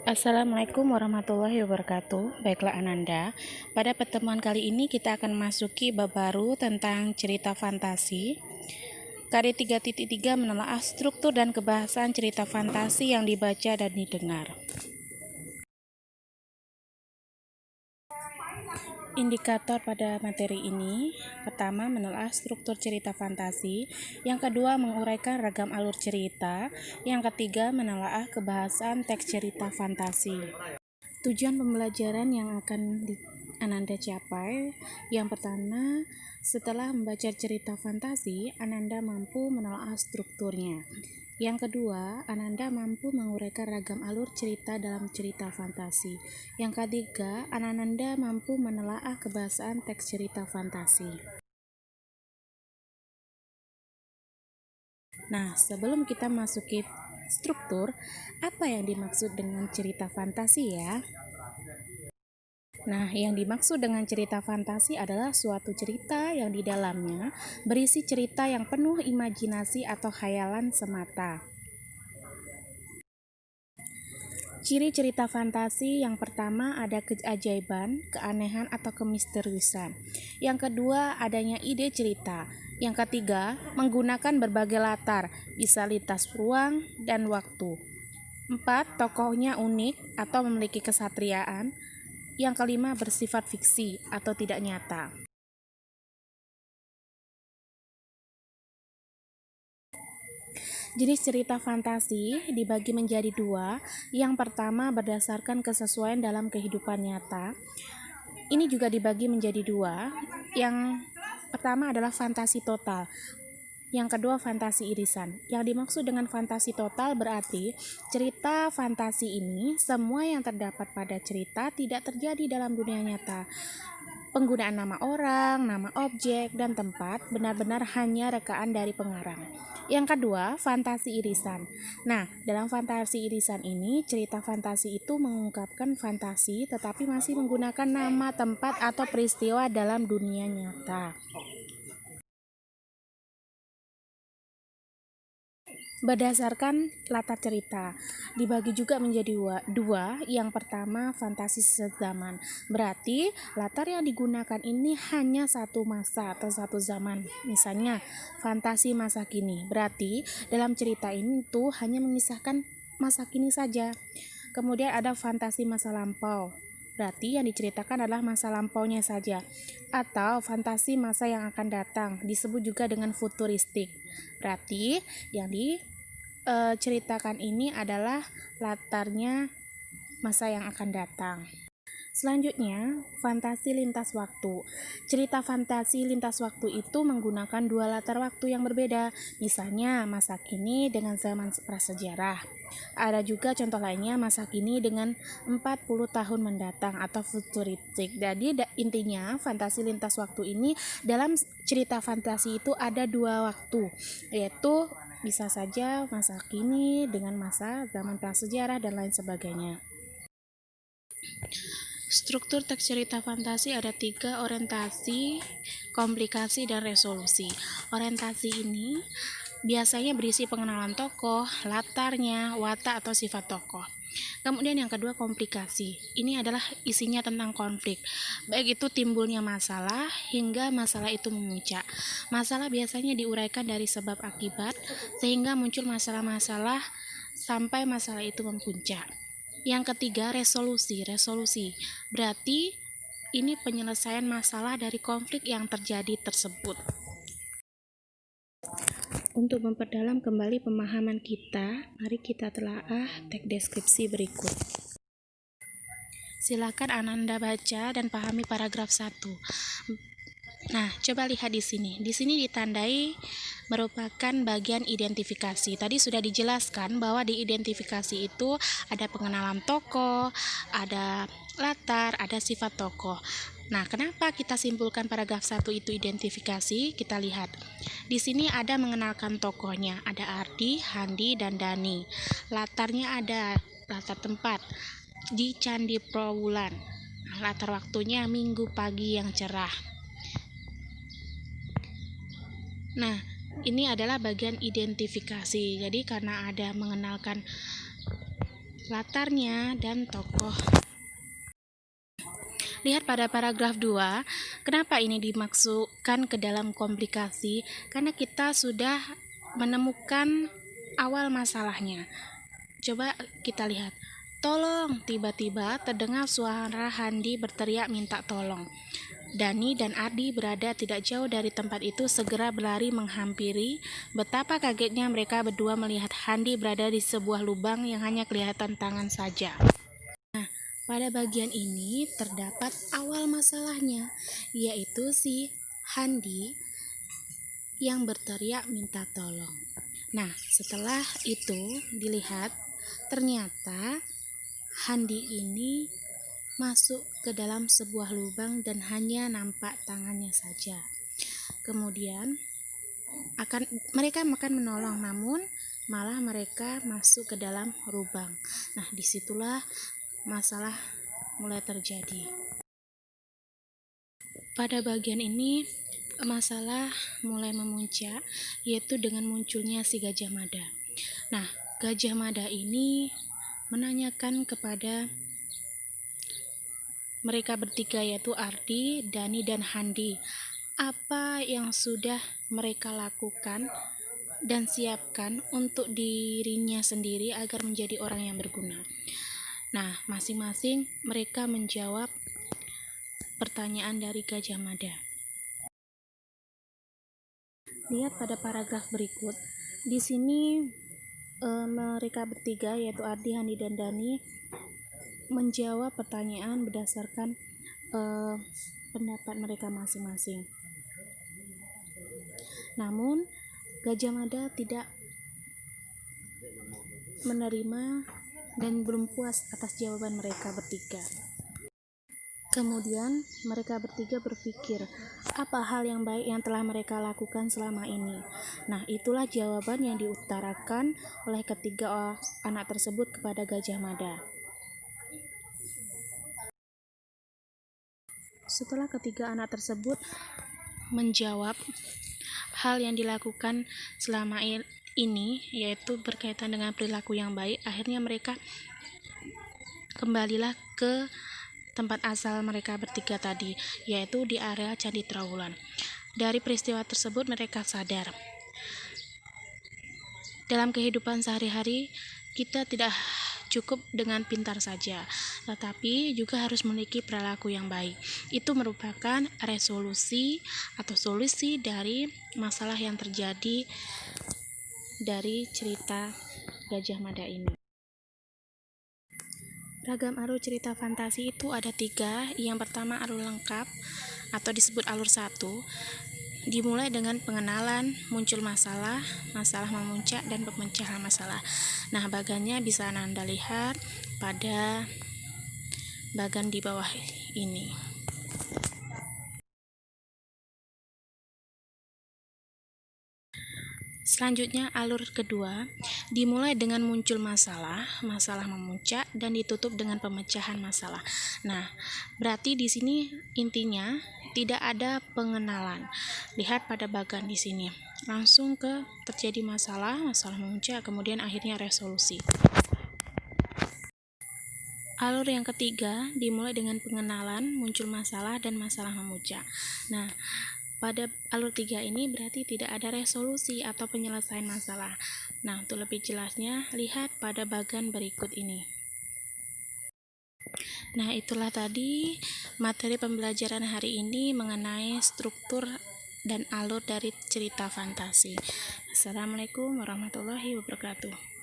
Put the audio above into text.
Assalamualaikum warahmatullahi wabarakatuh. Baiklah Ananda, pada pertemuan kali ini kita akan masuki bab baru tentang cerita fantasi. KD 3.3 menelaah struktur dan kebahasan cerita fantasi yang dibaca dan didengar. Indikator pada materi ini, pertama menelaah struktur cerita fantasi, yang kedua menguraikan ragam alur cerita, yang ketiga menelaah kebahasan teks cerita fantasi. Tujuan pembelajaran yang akan Ananda capai, yang pertama, setelah membaca cerita fantasi, Ananda mampu menelaah strukturnya. Yang kedua, Ananda mampu menguraikan ragam alur cerita dalam cerita fantasi. Yang ketiga, Ananda mampu menelaah kebahasaan teks cerita fantasi. Nah, sebelum kita masuki struktur, apa yang dimaksud dengan cerita fantasi ya? Nah, yang dimaksud dengan cerita fantasi adalah suatu cerita yang di dalamnya berisi cerita yang penuh imajinasi atau khayalan semata. Ciri cerita fantasi yang pertama ada keajaiban, keanehan atau kemisteriusan. Yang kedua adanya ide cerita. Yang ketiga menggunakan berbagai latar, bisa lintas ruang dan waktu. 4. Tokohnya unik atau memiliki kesatriaan. Yang kelima bersifat fiksi atau tidak nyata. Jenis cerita fantasi dibagi menjadi dua. Yang pertama berdasarkan kesesuaian dalam kehidupan nyata. Ini juga dibagi menjadi dua. Yang pertama adalah fantasi total. Yang kedua fantasi irisan. Yang dimaksud dengan fantasi total berarti cerita fantasi ini semua yang terdapat pada cerita tidak terjadi dalam dunia nyata. Penggunaan nama orang, nama objek, dan tempat benar-benar hanya rekaan dari pengarang. Yang kedua, fantasi irisan. Nah, dalam fantasi irisan ini, cerita fantasi itu mengungkapkan fantasi tetapi masih menggunakan nama, tempat, atau peristiwa dalam dunia nyata. Berdasarkan latar cerita, dibagi juga menjadi dua. Yang pertama, fantasi sezaman. Berarti, latar yang digunakan ini hanya satu masa atau satu zaman. Misalnya, fantasi masa kini. Berarti, dalam cerita ini tuh hanya mengisahkan masa kini saja. Kemudian ada fantasi masa lampau. Berarti yang diceritakan adalah masa lampaunya saja. Atau fantasi masa yang akan datang, disebut juga dengan futuristik. Berarti yang diceritakan ini adalah latarnya masa yang akan datang. Selanjutnya, fantasi lintas waktu. Cerita fantasi lintas waktu itu menggunakan dua latar waktu yang berbeda, misalnya masa kini dengan zaman prasejarah. Ada juga contoh lainnya masa kini dengan 40 tahun mendatang atau futuristik. Jadi intinya fantasi lintas waktu ini dalam cerita fantasi itu ada dua waktu, yaitu bisa saja masa kini dengan masa zaman prasejarah dan lain sebagainya. Struktur teks cerita fantasi ada 3: orientasi, komplikasi, dan resolusi. Orientasi ini biasanya berisi pengenalan tokoh, latarnya, watak atau sifat tokoh. Kemudian yang kedua komplikasi. Ini adalah isinya tentang konflik. Baik itu timbulnya masalah hingga masalah itu memuncak. Masalah biasanya diuraikan dari sebab akibat sehingga muncul masalah-masalah sampai masalah itu memuncak. Yang ketiga resolusi. Berarti ini penyelesaian masalah dari konflik yang terjadi tersebut. Untuk memperdalam kembali pemahaman kita, mari kita telaah teks deskripsi berikut. Silakan Ananda baca dan pahami paragraf 1. Nah, coba lihat di sini. Di sini ditandai merupakan bagian identifikasi. Tadi sudah dijelaskan bahwa di identifikasi itu ada pengenalan tokoh, ada latar, ada sifat tokoh. Nah, kenapa kita simpulkan paragraf 1 itu identifikasi? Kita lihat. Di sini ada mengenalkan tokohnya, ada Ardi, Handi, dan Dani. Latarnya ada latar tempat di Candi Prowulan. Latar waktunya Minggu pagi yang cerah. Nah, ini adalah bagian identifikasi. Jadi karena ada mengenalkan latarnya, dan tokoh. Lihat pada paragraf 2, kenapa ini dimasukkan ke dalam komplikasi? Karena kita sudah menemukan awal masalahnya. Coba kita lihat. Tolong, tiba-tiba terdengar suara Handi berteriak minta tolong. Dani dan Ardi berada tidak jauh dari tempat itu, segera berlari menghampiri. Betapa kagetnya mereka berdua melihat Handi berada di sebuah lubang yang hanya kelihatan tangan saja. Pada bagian ini terdapat awal masalahnya, yaitu si Handi yang berteriak minta tolong. Nah, setelah itu dilihat, ternyata Handi ini masuk ke dalam sebuah lubang dan hanya nampak tangannya saja. Kemudian mereka akan menolong, namun malah mereka masuk ke dalam lubang. Nah, disitulah masalah mulai terjadi. Pada bagian ini masalah mulai memuncak, yaitu dengan munculnya si Gajah Mada. Nah, Gajah Mada ini menanyakan kepada mereka bertiga, yaitu Ardi, Dani, dan Handi, apa yang sudah mereka lakukan dan siapkan untuk dirinya sendiri agar menjadi orang yang berguna. Nah, masing-masing mereka menjawab pertanyaan dari Gajah Mada. Lihat pada paragraf berikut. Di sini mereka bertiga, yaitu Ardi, Handi, dan Dani, menjawab pertanyaan berdasarkan pendapat mereka masing-masing. Namun Gajah Mada tidak menerima dan belum puas atas jawaban mereka bertiga. Kemudian mereka bertiga berpikir, apa hal yang baik yang telah mereka lakukan selama ini? Nah, itulah jawaban yang diutarakan oleh ketiga anak tersebut kepada Gajah Mada. Setelah ketiga anak tersebut menjawab hal yang dilakukan selama ini, yaitu berkaitan dengan perilaku yang baik, akhirnya mereka kembalilah ke tempat asal mereka bertiga tadi, yaitu di area Candi Trowulan. Dari peristiwa tersebut mereka sadar, dalam kehidupan sehari-hari kita tidak cukup dengan pintar saja, tetapi juga harus memiliki perilaku yang baik. Itu merupakan resolusi atau solusi dari masalah yang terjadi dari cerita Gajah Mada ini. Ragam alur cerita fantasi itu ada 3. Yang pertama alur lengkap atau disebut alur 1. Dimulai dengan pengenalan, muncul masalah, masalah memuncak, dan pemecahan masalah. Nah, bagannya bisa Anda lihat pada bagan di bawah ini. Selanjutnya alur kedua dimulai dengan muncul masalah, masalah memuncak, dan ditutup dengan pemecahan masalah. Nah, berarti di sini intinya tidak ada pengenalan. Lihat pada bagan di sini. Langsung ke terjadi masalah, masalah memuncak, kemudian akhirnya resolusi. Alur yang ketiga dimulai dengan pengenalan, muncul masalah, dan masalah memuncak. Nah, pada alur 3 ini berarti tidak ada resolusi atau penyelesaian masalah. Nah, untuk lebih jelasnya, lihat pada bagan berikut ini. Nah, itulah tadi materi pembelajaran hari ini mengenai struktur dan alur dari cerita fantasi. Assalamualaikum warahmatullahi wabarakatuh.